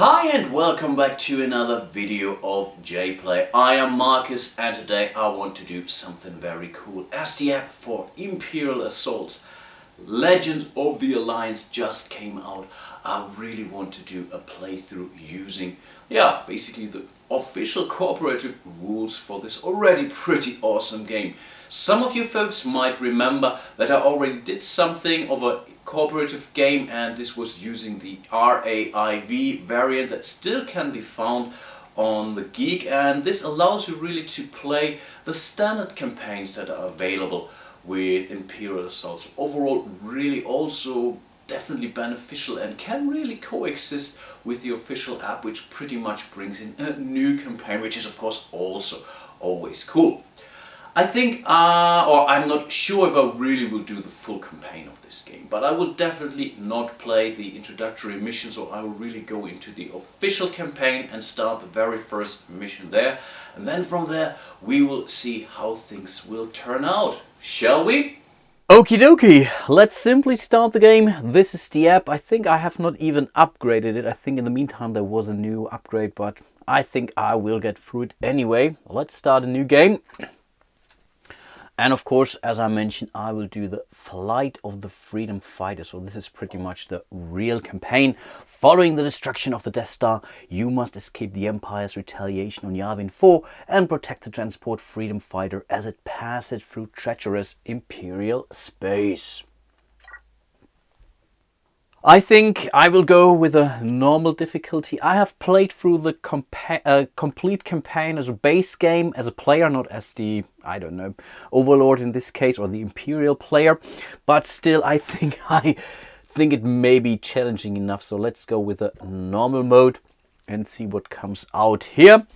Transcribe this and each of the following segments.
Hi and welcome back to another video of jPlay. I am Marcus and today I want to do something very cool. As the app for Imperial Assault Legends of the Alliance just came out, I really want to do a playthrough using basically the official cooperative rules for this already pretty awesome game. Some of you folks might remember that I already did something of a cooperative game, and this was using the RAIV variant that still can be found on the Geek, and this allows you really to play the standard campaigns that are available with Imperial Assault. So overall really also definitely beneficial and can really coexist with the official app, which pretty much brings in a new campaign, which is of course also always cool. I think, or I'm not sure if I really will do the full campaign of this game, but I will definitely not play the introductory mission, so I will really go into the official campaign and start the very first mission there, and then from there we will see how things will turn out. Shall we? Okie dokie, let's simply start the game. This is the app. I think I have not even upgraded it. I think in the meantime there was a new upgrade, but I think I will get through it anyway. Let's start a new game. And of course, as I mentioned, I will do the Flight of the Freedom Fighter. So this is pretty much the real campaign. Following the destruction of the Death Star, you must escape the Empire's retaliation on Yavin 4 and protect the transport Freedom Fighter as it passes through treacherous Imperial space. I think I will go with a normal difficulty. I have played through the complete campaign as a base game, as a player, not as the, I don't know, Overlord in this case, or the Imperial player. But still, I think it may be challenging enough. So let's go with a normal mode and see what comes out here.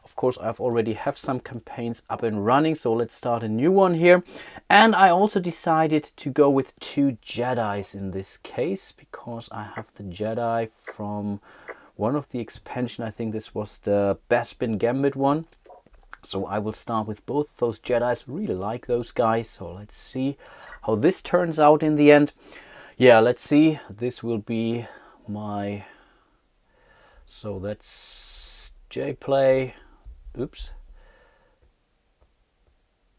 Of course, I've already have some campaigns up and running, so let's start a new one here. And I also decided to go with 2 Jedis in this case, because I have the Jedi from one of the expansion. I think this was the Bespin Gambit one. So I will start with both those Jedis. Really like those guys. So let's see how this turns out in the end. Yeah, let's see. This will be my... So that's jPlay. Oops.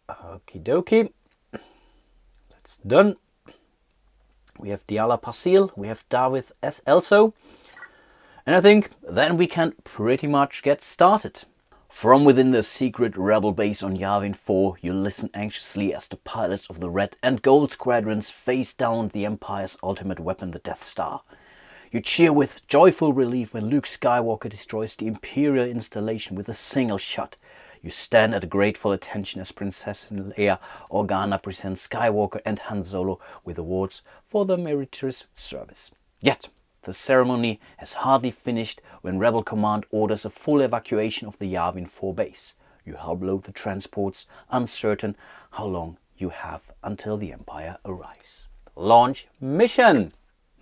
Okie dokie. That's done. We have Diala Pasil. We have David S. Elso. And I think then we can pretty much get started. From within the secret rebel base on Yavin 4, you listen anxiously as the pilots of the Red and Gold Squadrons face down the Empire's ultimate weapon, the Death Star. You cheer with joyful relief when Luke Skywalker destroys the Imperial installation with a single shot. You stand at grateful attention as Princess Leia Organa presents Skywalker and Han Solo with awards for their meritorious service. Yet, the ceremony has hardly finished when Rebel Command orders a full evacuation of the Yavin 4 base. You help load the transports, uncertain how long you have until the Empire arrives. Launch mission!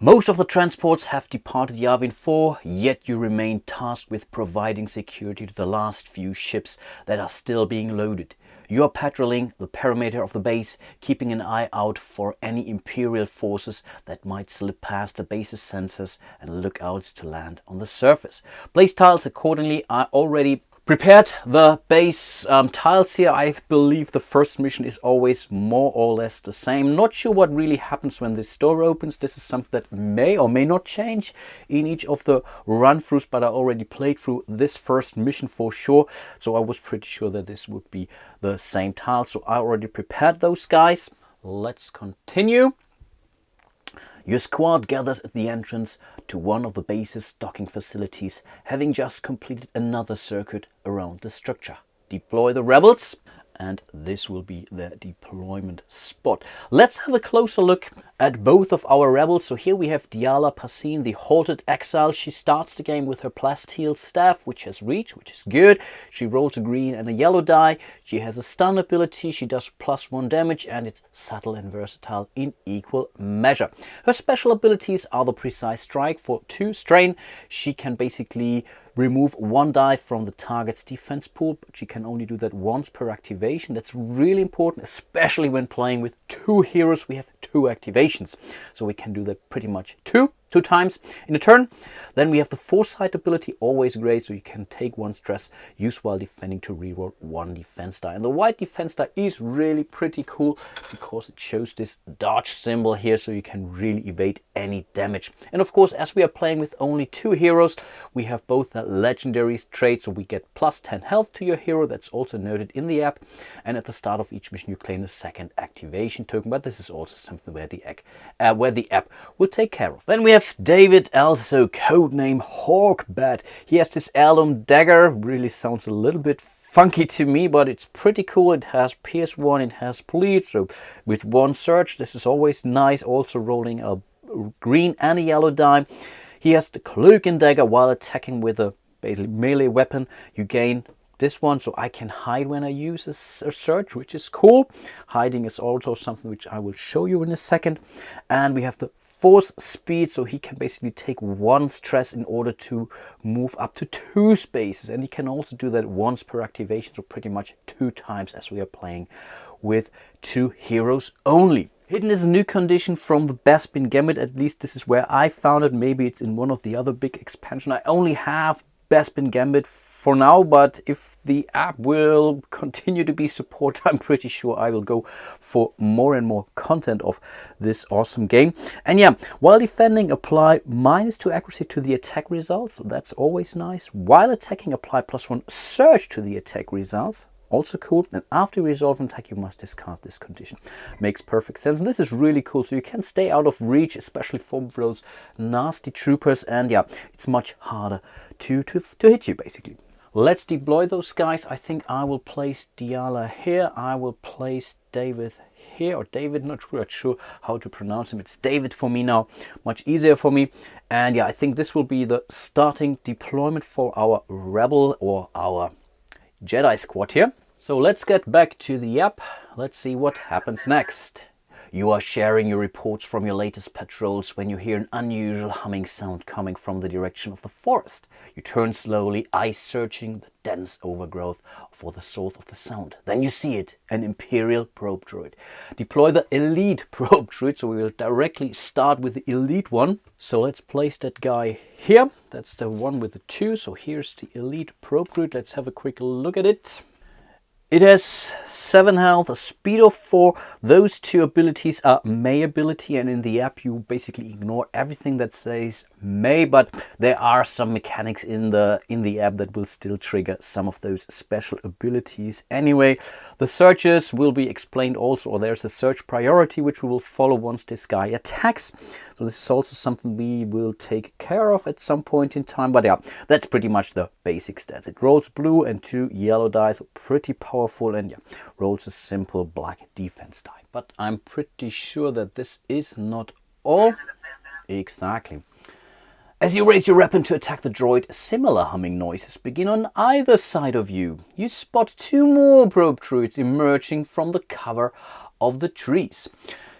Most of the transports have departed Yavin 4, yet you remain tasked with providing security to the last few ships that are still being loaded. You are patrolling the perimeter of the base, keeping an eye out for any Imperial forces that might slip past the base's sensors and lookouts to land on the surface. Place tiles accordingly. I already prepared the base tiles here. I believe the first mission is always more or less the same. Not sure what really happens when this door opens. This is something that may or may not change in each of the run-throughs, but I already played through this first mission for sure, so I was pretty sure that this would be the same tile. So I already prepared those guys. Let's continue. Your squad gathers at the entrance to one of the base's docking facilities, having just completed another circuit around the structure. Deploy the rebels, and this will be the deployment spot. Let's have a closer look at both of our rebels. So here we have Diala Pasin, the halted exile. She starts the game with her plasteel staff, which has reach, which is good. She rolls a green and a yellow die. She has a stun ability. She does +1 damage, and it's subtle and versatile in equal measure. Her special abilities are the precise strike for 2 strain. She can basically remove 1 die from the target's defense pool, but she can only do that once per activation. That's really important, especially when playing with 2 heroes. We have 2 activations, so we can do that pretty much 2. 2 times in a turn. Then we have the Foresight ability, always great, so you can take 1 stress, use while defending to reroll 1 defense die. And the white defense die is really pretty cool because it shows this dodge symbol here, so you can really evade any damage. And of course, as we are playing with only 2 heroes, we have both the legendary trait, so we get plus 10 health to your hero. That's also noted in the app. And at the start of each mission, you claim a second activation token, but this is also something where the app will take care of. Then we have David, also codename Hawkbat. He has this Heirloom Dagger. Really sounds a little bit funky to me, but it's pretty cool. It has Pierce 1, it has Bleed, so with 1 search, this is always nice. Also rolling a green and a yellow die. He has the Cloak Dagger. While attacking with a basically melee weapon, you gain this one, so I can hide when I use a search, which is cool. Hiding is also something which I will show you in a second. And we have the Force Speed, so he can basically take 1 stress in order to move up to 2 spaces. And he can also do that once per activation, so pretty much 2 times as we are playing with 2 heroes only. Hidden is a new condition from the Bespin Gambit, at least this is where I found it. Maybe it's in one of the other big expansions. I only have Bespin Gambit for now, but if the app will continue to be supported, I'm pretty sure I will go for more and more content of this awesome game. And yeah, while defending, apply -2 accuracy to the attack results, so that's always nice. While attacking, apply +1 surge to the attack results. Also cool. And after you resolve an attack, you must discard this condition. Makes perfect sense. And this is really cool. So you can stay out of reach, especially from those nasty troopers. And yeah, it's much harder to hit you, basically. Let's deploy those guys. I think I will place Diala here. I will place David here, or David, not sure how to pronounce him. It's David for me now, much easier for me. And yeah, I think this will be the starting deployment for our Rebel or our Jedi squad here. So let's get back to the app. Let's see what happens next. You are sharing your reports from your latest patrols when you hear an unusual humming sound coming from the direction of the forest. You turn slowly, eyes searching the dense overgrowth for the source of the sound. Then you see it, an Imperial probe droid. Deploy the elite probe droid, so we will directly start with the elite one. So let's place that guy here. That's the one with the 2. So here's the elite probe droid. Let's have a quick look at it. It has 7 health, a speed of 4. Those 2 abilities are May ability, and in the app you basically ignore everything that says May, but there are some mechanics in the app that will still trigger some of those special abilities. Anyway, the searches will be explained also, or there's a search priority which we will follow once this guy attacks. So this is also something we will take care of at some point in time, but yeah, that's pretty much the basic stats. It rolls blue and 2 yellow dice, so pretty powerful, and yeah, rolls a simple black defense die. But I'm pretty sure that this is not all. Exactly. As you raise your weapon to attack the droid, similar humming noises begin on either side of you. You spot 2 more probe droids emerging from the cover of the trees.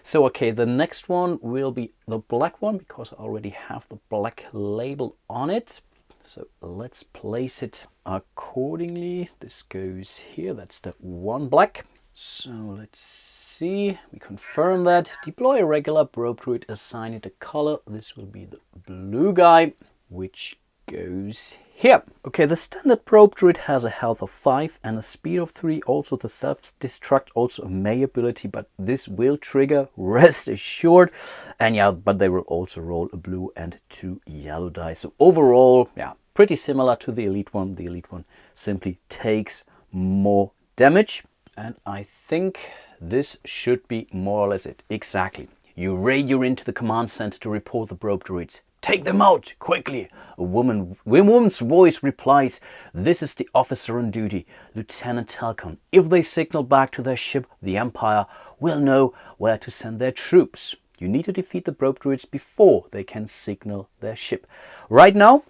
So okay, the next one will be the black one, because I already have the black label on it. So let's place it accordingly. This goes here, that's the 1 black. So let's see, we confirm that. Deploy a regular probe droid, assign it a color. This will be the blue guy, which goes here. Okay, the standard probe droid has a health of 5 and a speed of 3. Also the self-destruct, also a May ability, but this will trigger, rest assured. And yeah, but they will also roll a blue and 2 yellow dice. So overall, yeah, pretty similar to the elite one. The elite one simply takes more damage. And I think this should be more or less it. Exactly. You radio into the command center to report the probe droids. Take them out, quickly! A woman's voice replies, this is the officer on duty, Lieutenant Talcon. If they signal back to their ship, the Empire will know where to send their troops. You need to defeat the probe droids before they can signal their ship. Right now,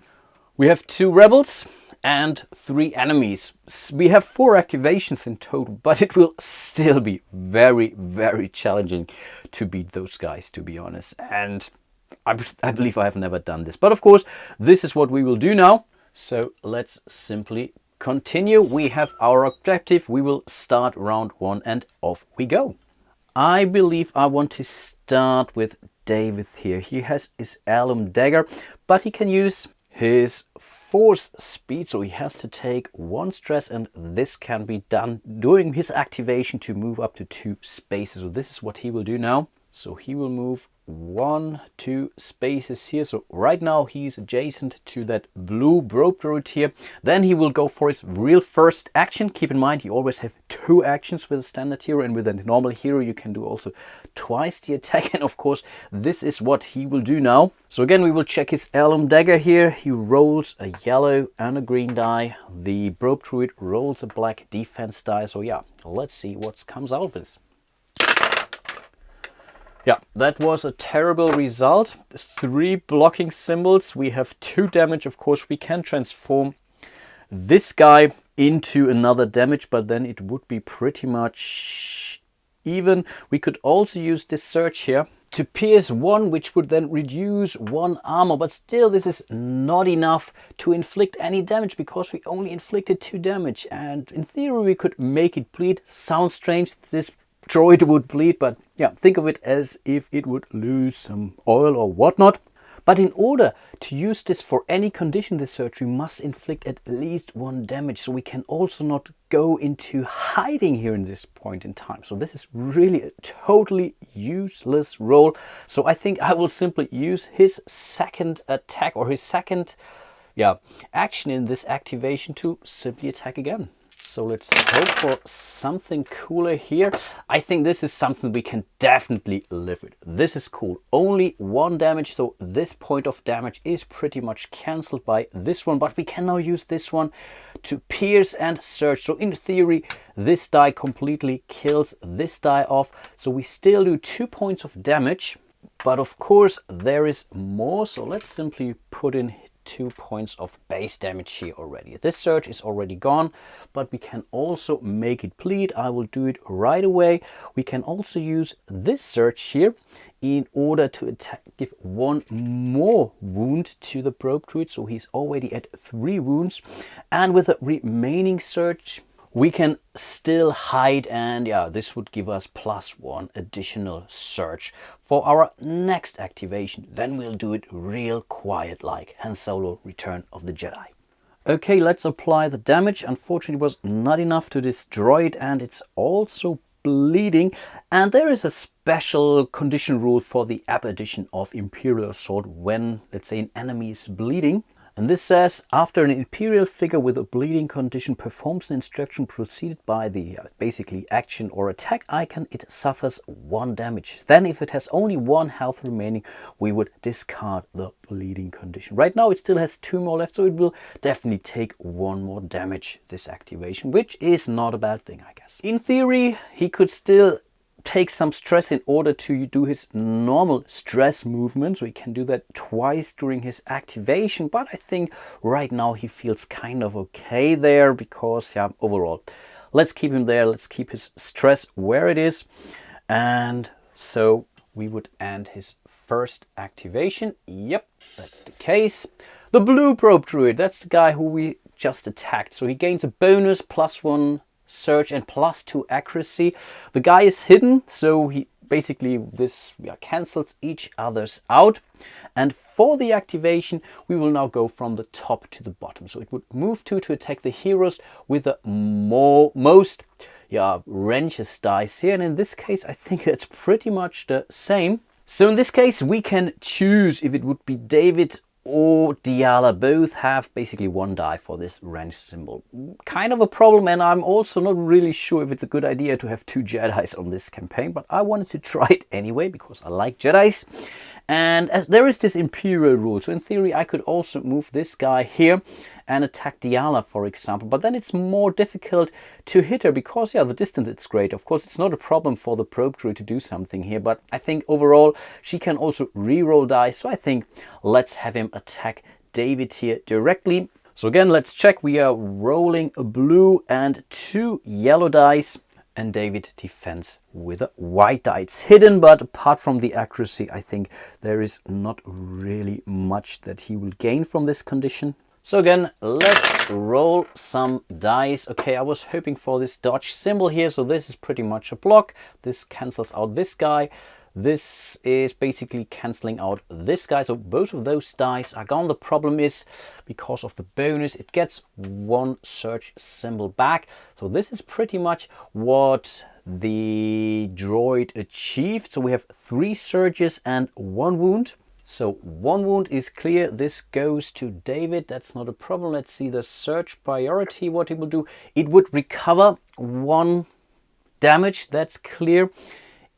we have 2 rebels and 3 enemies. We have 4 activations in total, but it will still be very, very challenging to beat those guys, to be honest. And I believe I have never done this. But of course, this is what we will do now. So let's simply continue. We have our objective. We will start round 1 and off we go. I believe I want to start with David here. He has his Heirloom Dagger, but he can use his force speed, so he has to take 1 stress, and this can be done during his activation to move up to 2 spaces. So this is what he will do now. So he will move 1, 2 spaces here. So right now he's adjacent to that blue probe droid here. Then he will go for his real first action. Keep in mind, you always have 2 actions with a standard hero, and with a normal hero you can do also twice the attack. And of course, this is what he will do now. So again, we will check his Heirloom Dagger here. He rolls a yellow and a green die. The probe droid rolls a black defense die. So yeah, let's see what comes out of this. Yeah, that was a terrible result. There's 3 blocking symbols. We have 2 damage. Of course, we can transform this guy into another damage, but then it would be pretty much even. We could also use this search here to pierce 1, which would then reduce 1 armor. But still, this is not enough to inflict any damage because we only inflicted 2 damage. And in theory, we could make it bleed. Sounds strange. This droid would bleed, but yeah, think of it as if it would lose some oil or whatnot. But in order to use this for any condition, this search, we must inflict at least 1 damage. So we can also not go into hiding here in this point in time. So this is really a totally useless roll. So I think I will simply use his second attack, or his second action in this activation, to simply attack again. So let's hope for something cooler here. I think this is something we can definitely live with. This is cool. Only 1 damage, so this point of damage is pretty much cancelled by this one. But we can now use this one to pierce and search. So in theory, this die completely kills this die off. So we still do 2 points of damage. But of course, there is more. So let's simply put in 2 points of base damage here already. This surge is already gone, but we can also make it bleed. I will do it right away. We can also use this surge here in order to attack, give 1 more wound to the probe droid. So he's already at 3 wounds. And with the remaining surge, we can still hide, and yeah, this would give us +1 additional surge for our next activation. Then we'll do it real quiet, like Han Solo Return of the Jedi. Okay, let's apply the damage. Unfortunately, it was not enough to this droid, and it's also bleeding. And there is a special condition rule for the app edition of Imperial Assault when, let's say, an enemy is bleeding. And this says, after an Imperial figure with a bleeding condition performs an instruction preceded by the basically action or attack icon, it suffers 1 damage. Then if it has only 1 health remaining, we would discard the bleeding condition. Right now it still has 2 more left, so it will definitely take 1 more damage, this activation, which is not a bad thing, I guess. In theory, he could still take some stress in order to do his normal stress movement, so he can do that twice during his activation. But I think right now he feels kind of okay there, because yeah, overall, let's keep him there. Let's keep his stress where it is. And so we would end his first activation. Yep, that's the case. The blue probe druid, that's the guy who we just attacked. So he gains a bonus +1 search and +2 accuracy. The guy is hidden, so he basically cancels each other's out. And for the activation, we will now go from the top to the bottom. So it would move to attack the heroes with the most wrenches dice here. And in this case, I think it's pretty much the same. So in this case, we can choose if it would be David or Diala. Both have basically 1 die for this wrench symbol. Kind of a problem, and I'm also not really sure if it's a good idea to have 2 Jedis on this campaign, but I wanted to try it anyway because I like Jedis. And as there is this Imperial rule, so in theory I could also move this guy here and attack Diala, for example, but then it's more difficult to hit her because the distance is great. Of course, it's not a problem for the probe droid to do something here, but I think overall she can also re-roll dice, so I think let's have him attack David here directly. So again, let's check. We are rolling a blue and 2 yellow dice, and David defends with a white die. It's hidden, but apart from the accuracy, I think there is not really much that he will gain from this condition. So again, let's roll some dice. Okay, I was hoping for this dodge symbol here, so this is pretty much a block. This cancels out this guy. This is basically cancelling out this guy, so both of those dice are gone. The problem is, because of the bonus, it gets one search symbol back. So this is pretty much what the droid achieved. So we have 3 surges and 1 wound. So 1 wound is clear. This goes to David. That's not a problem. Let's see the search priority, what it will do. It would recover 1 damage. That's clear.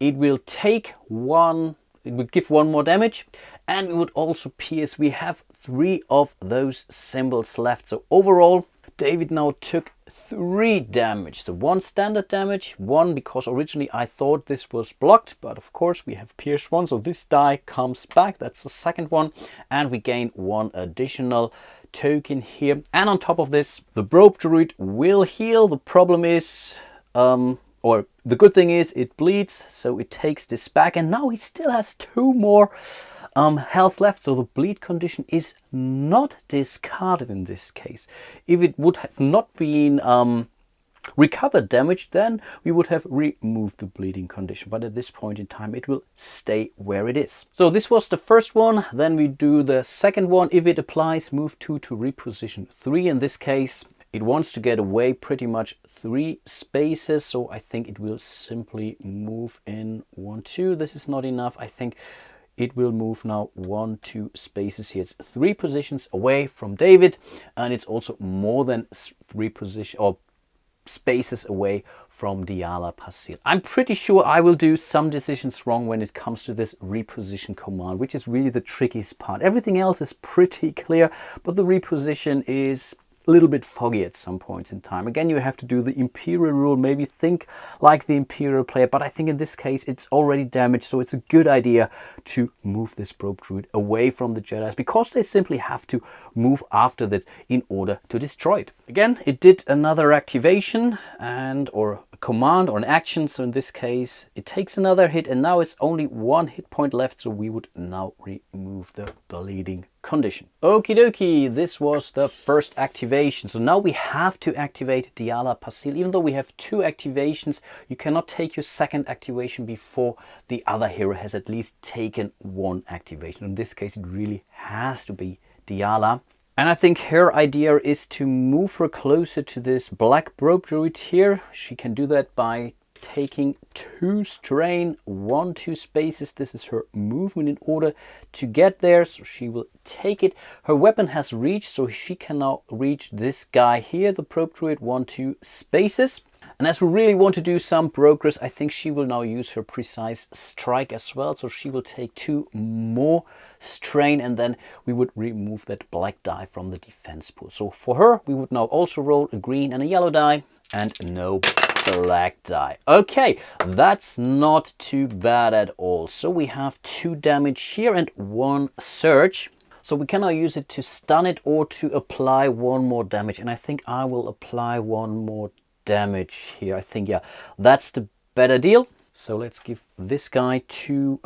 It will take 1, it would give 1 more damage, and we would also pierce. We have 3 of those symbols left. So overall, David now took 3 damage. So 1 standard damage, 1 because originally I thought this was blocked, but of course we have pierced 1, so this die comes back. That's the second one, and we gain 1 additional token here. And on top of this, the Probe Druid will heal. The problem is, or the good thing is, it bleeds, so it takes this back, and now he still has 2 more health left, so the bleed condition is not discarded in this case. If it would have not been recovered damage, then we would have removed the bleeding condition, but at this point in time it will stay where it is. So this was the first one. Then we do the second one. If it applies, move 2 to reposition 3. In this case, it wants to get away pretty much 3 spaces, so I think it will simply move in 1, 2. This is not enough. I think it will move now 1, 2 spaces here. It's 3 positions away from David, and it's also more than 3 positions or spaces away from Diala Pasil. I'm pretty sure I will do some decisions wrong when it comes to this reposition command, which is really the trickiest part. Everything else is pretty clear, but the reposition is a little bit foggy at some points in time. Again, you have to do the Imperial rule, maybe think like the Imperial player, but I think in this case it's already damaged, so it's a good idea to move this Probe Druid away from the Jedi, because they simply have to move after that in order to destroy it. Again, it did another activation or a command or an action, so in this case it takes another hit, and now it's only 1 hit point left, so we would now remove the bleeding condition. Okie dokie, this was the first activation. So now we have to activate Diala Pasil. Even though we have 2 activations, you cannot take your second activation before the other hero has at least taken 1 activation. In this case, it really has to be Diala. And I think her idea is to move her closer to this black Probe Druid here. She can do that by taking 2 strain, 1, 2 spaces. This is her movement in order to get there, so she will take it. Her weapon has reach, so she can now reach this guy here, the Probe Druid, 1, 2 spaces. And as we really want to do some progress, I think she will now use her precise strike as well, so she will take 2 more strain, and then we would remove that black die from the defense pool. So for her, we would now also roll a green and a yellow die, and no black die. Okay, that's not too bad at all. So we have 2 damage here and 1 surge. So we can now use it to stun it or to apply 1 more damage. And I think I will apply 1 more damage here. I think, yeah, that's the better deal. So let's give this guy 3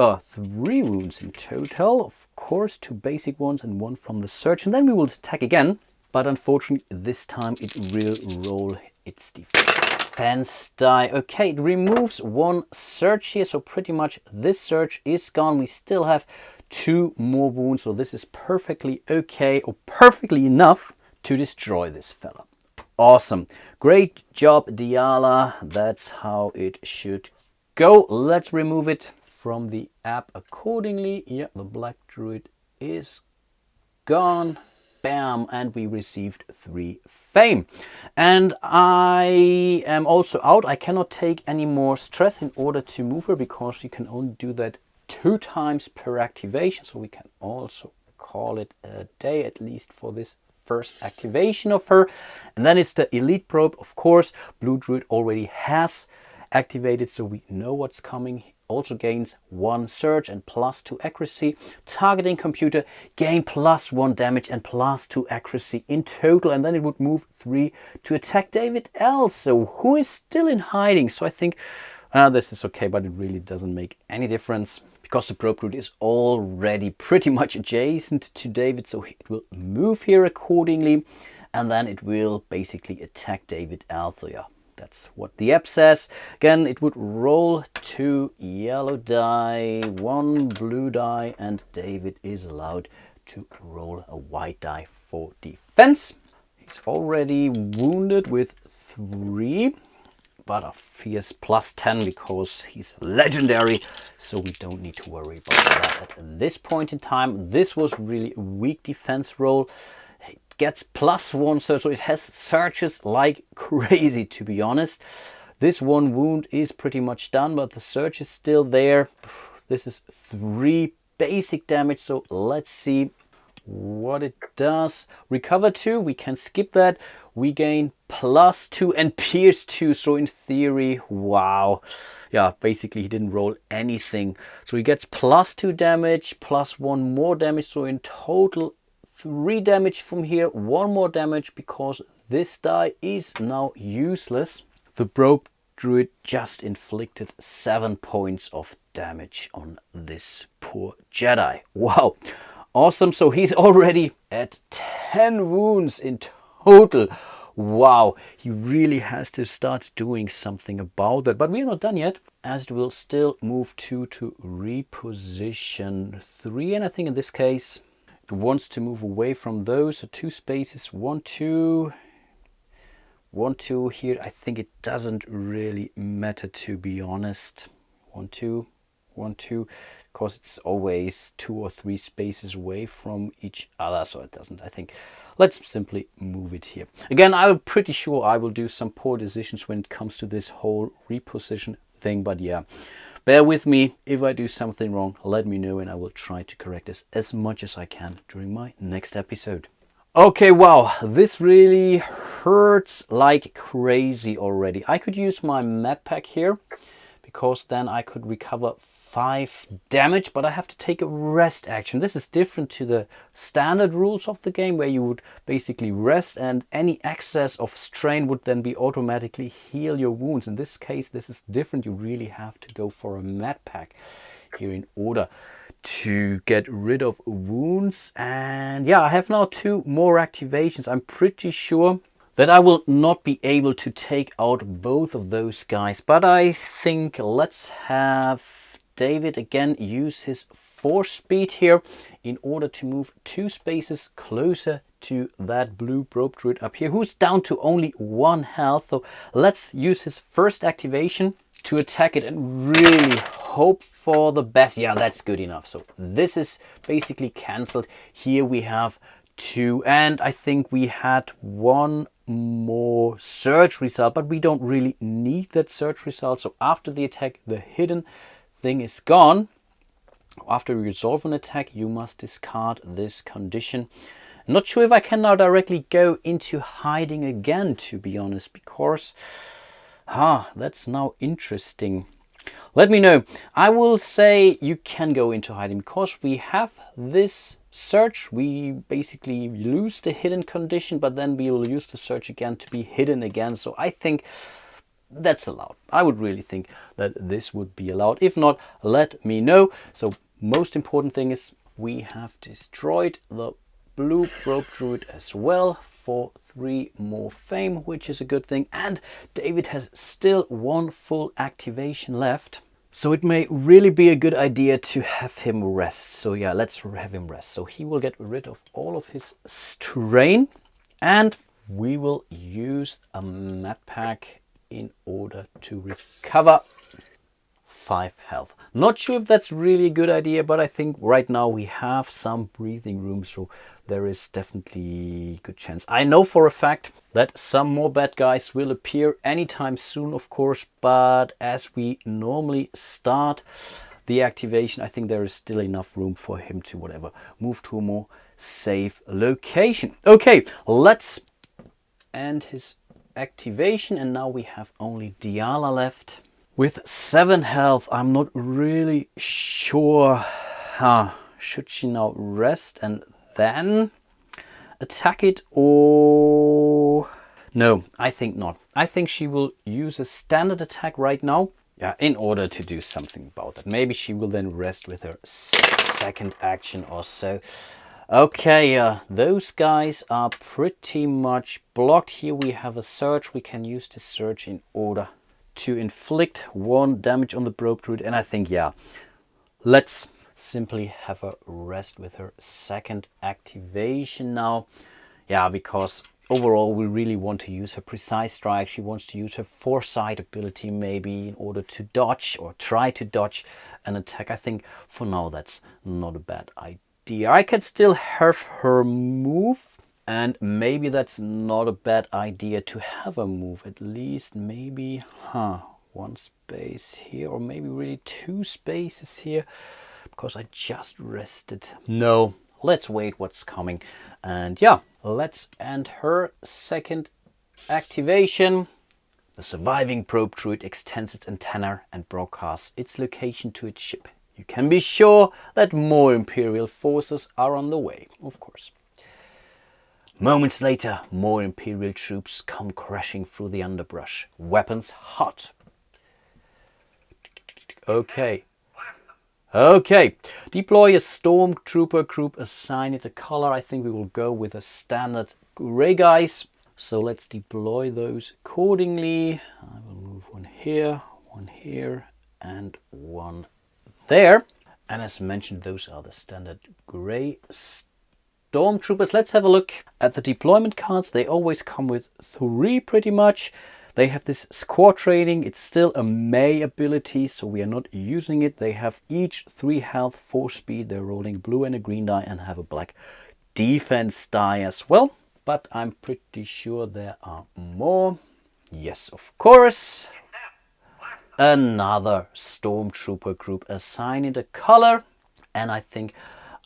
wounds in total. Of course, 2 basic ones and 1 from the surge. And then we will attack again. But unfortunately, this time it will roll its defense die. Okay, it removes 1 surge here, so pretty much this surge is gone. We still have 2 more wounds, so this is perfectly okay, or perfectly enough to destroy this fella. Awesome. Great job, Diala. That's how it should go. Let's remove it from the app accordingly. Yeah, the Black Druid is gone. Bam, and we received 3 fame. And I am also out. I cannot take any more stress in order to move her, because you can only do that 2 times per activation. So we can also call it a day, at least for this first activation of her. And then it's the Elite Probe. Of course, Blue Druid already has activated, so we know what's coming. Also gains 1 surge and +2 accuracy. Targeting computer gain +1 damage and +2 accuracy in total, and then it would move 3 to attack David L. So who is still in hiding. So I think this is okay, but it really doesn't make any difference, because the Probe Druid is already pretty much adjacent to David, so it will move here accordingly, and then it will basically attack David L. So yeah, That's what the app says. Again, it would roll 2 yellow die, 1 blue die, and David is allowed to roll a white die for defense. He's already wounded with 3, but he is plus 10 because he's legendary, so we don't need to worry about that at this point in time. This was really a weak defense roll. It gets plus 1 search, so it has searches like crazy, to be honest. This 1 wound is pretty much done, but the search is still there. This is 3 basic damage, so let's see what it does. Recover 2, we can skip that. We gain plus 2 and pierce 2, so in theory, wow. Yeah, basically he didn't roll anything. So he gets plus 2 damage, plus 1 more damage, so in total 3 damage from here, 1 more damage because this die is now useless. The Broke Druid just inflicted 7 points of damage on this poor Jedi. Wow. Awesome, so he's already at 10 wounds in total. Wow, he really has to start doing something about that. But we're not done yet, as it will still move 2 to reposition 3. And I think in this case, it wants to move away from those. So 2 spaces, 1, 2, 1, 2 here. I think it doesn't really matter, to be honest. 1, 2, 1, 2. Because it's always 2 or 3 spaces away from each other, so it doesn't, I think. Let's simply move it here. Again, I'm pretty sure I will do some poor decisions when it comes to this whole reposition thing, but yeah, bear with me. If I do something wrong, let me know and I will try to correct this as much as I can during my next episode. Okay, wow, this really hurts like crazy already. I could use my med pack here, because then I could recover 5 damage, but I have to take a rest action. This is different to the standard rules of the game, where you would basically rest and any excess of strain would then be automatically heal your wounds. In this case, this is different. You really have to go for a med pack here in order to get rid of wounds. And yeah, I have now 2 more activations. I'm pretty sure that I will not be able to take out both of those guys, but I think let's have David again use his 4 speed here in order to move 2 spaces closer to that blue Broke Druid up here, who's down to only 1 health. So let's use his first activation to attack it and really hope for the best. Yeah, that's good enough. So this is basically cancelled. Here we have 2, and I think we had 1 more search result, but we don't really need that search result. So after the attack, the hidden thing is gone. After you resolve an attack, you must discard this condition. Not sure if I can now directly go into hiding again, to be honest, because that's now interesting. Let me know. I will say you can go into hiding because we have this search. We basically lose the hidden condition, but then we will use the search again to be hidden again. So I think that's allowed. I would really think that this would be allowed. If not, let me know. So most important thing is we have destroyed the blue Broke Druid as well for 3 more fame, which is a good thing. And David has still 1 full activation left. So it may really be a good idea to have him rest. So yeah, let's have him rest. So he will get rid of all of his strain and we will use a med pack in order to recover 5 health. Not sure if that's really a good idea, but I think right now we have some breathing room, so there is definitely a good chance. I know for a fact that some more bad guys will appear anytime soon, of course, but as we normally start the activation, I think there is still enough room for him to whatever move to a more safe location. Okay, let's end his activation, and now we have only Diala left. With 7 health, I'm not really sure. Should she now rest and then attack it, or... No, I think not. I think she will use a standard attack right now, in order to do something about that. Maybe she will then rest with her second action or so. Okay, those guys are pretty much blocked. Here we have a surge. We can use the surge in order to inflict 1 damage on the Procrit. And I think, yeah, let's simply have a rest with her second activation now. Yeah, because overall we really want to use her precise strike. She wants to use her foresight ability maybe in order to dodge or try to dodge an attack. I think for now that's not a bad idea. I can still have her move, and maybe that's not a bad idea to have a move. At least maybe 1 space here, or maybe really 2 spaces here, because I just rested. No, let's wait what's coming. And yeah, let's end her second activation. The surviving Procrit extends its antenna and broadcasts its location to its ship. You can be sure that more Imperial forces are on the way, of course. Moments later, more Imperial troops come crashing through the underbrush, weapons hot. Okay. Deploy a stormtrooper group, assign it a color. I think we will go with a standard gray guys. So let's deploy those accordingly. I will move 1 here, and 1 there. And as mentioned, those are the standard gray stormtroopers. Let's have a look at the deployment cards. They always come with 3 pretty much. They have this squad training. It's still a May ability, so we are not using it. They have each 3 health, 4 speed. They're rolling blue and a green die and have a black defense die as well. But I'm pretty sure there are more. Yes, of course. Another stormtrooper group. Assign it a color. And I think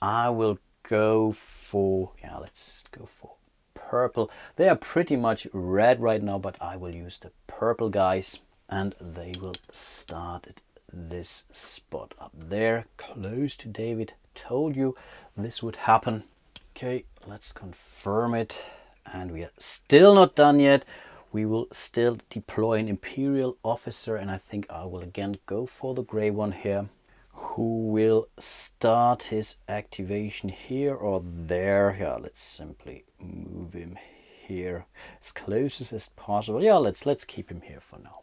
I will go for, yeah, let's go for purple. They are pretty much red right now, but I will use the purple guys. And they will start at this spot up there, close to David. Told you this would happen. Okay, let's confirm it. And we are still not done yet. We will still deploy an Imperial officer, and I think I will again go for the gray one here, who will start his activation here or there. Yeah, let's simply move him here as close as possible. Yeah, let's keep him here for now.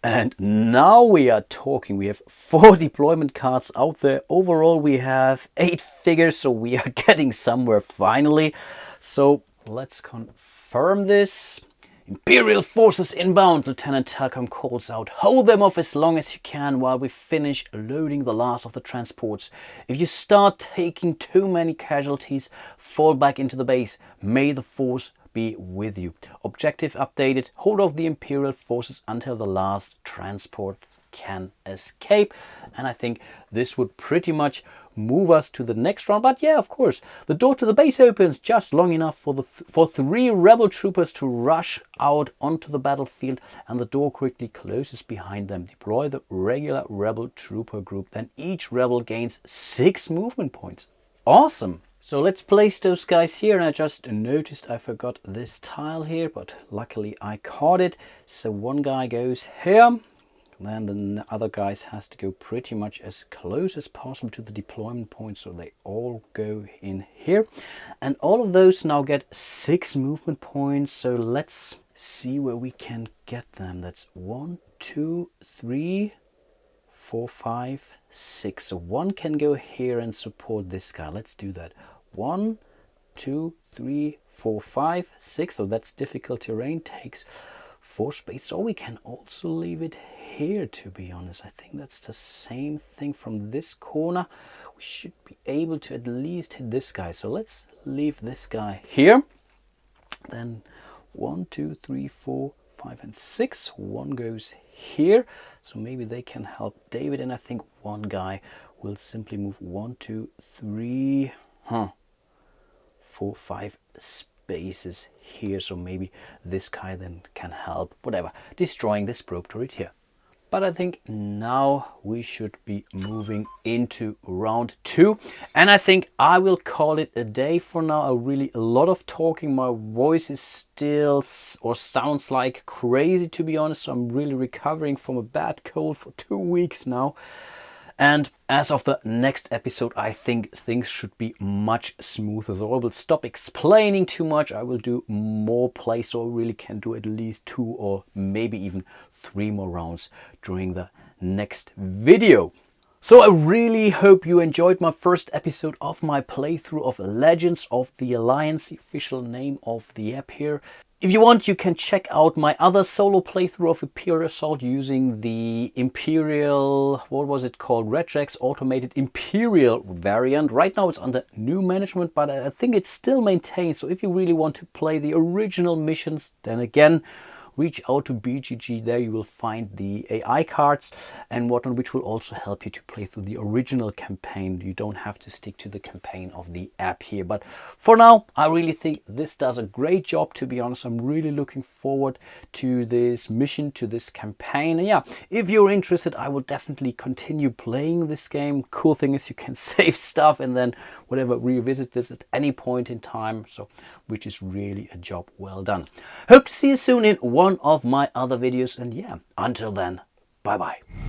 And now we are talking. We have 4 deployment cards out there. Overall, we have 8 figures, so we are getting somewhere finally. So let's confirm this. Imperial forces inbound, Lieutenant Talcom calls out. Hold them off as long as you can while we finish loading the last of the transports. If you start taking too many casualties, fall back into the base. May the force be with you. Objective updated. Hold off the Imperial forces until the last transport can escape. And I think this would pretty much move us to the next round. But yeah, of course, the door to the base opens just long enough for 3 rebel troopers to rush out onto the battlefield, and the door quickly closes behind them. Deploy the regular rebel trooper group. Then each rebel gains 6 movement points. Awesome. So let's place those guys here, and I just noticed I forgot this tile here, but luckily I caught it. So one guy goes here, then the other guys has to go pretty much as close as possible to the deployment point, so they all go in here. And all of those now get 6 movement points, so let's see where we can get them. That's 1, 2, 3, 4, 5, 6. So one can go here and support this guy. Let's do that. 1, 2, 3, 4, 5, 6. So that's difficult terrain, takes 4 space. Or we can also leave it here, to be honest. I think that's the same thing from this corner. We should be able to at least hit this guy. So let's leave this guy here. Then 1, 2, 3, 4, 5, and 6. One goes here. So maybe they can help David. And I think one guy will simply move 1, 2, 3, 4, 5 spaces here. So maybe this guy then can help, whatever, destroying this probe turret here. But I think now we should be moving into round 2. And I think I will call it a day for now. A lot of talking. My voice is still, or sounds like crazy, to be honest. So I'm really recovering from a bad cold for 2 weeks now. And as of the next episode, I think things should be much smoother. So I will stop explaining too much. I will do more play, so I really can do at least 2 or maybe even 3 more rounds during the next video. So I really hope you enjoyed my first episode of my playthrough of Legends of the Alliance, the official name of the app here. If you want, you can check out my other solo playthrough of Imperial Assault using the Imperial, what was it called, Regex Automated Imperial variant. Right now it's under new management, but I think it's still maintained. So if you really want to play the original missions, then again, reach out to BGG. There you will find the AI cards and whatnot, which will also help you to play through the original campaign. You don't have to stick to the campaign of the app here. But for now, I really think this does a great job, to be honest. I'm really looking forward to this mission, to this campaign. And yeah, if you're interested, I will definitely continue playing this game. Cool thing is you can save stuff and then whatever, revisit this at any point in time. So, which is really a job well done. Hope to see you soon in one of my other videos, and yeah, until then, bye bye.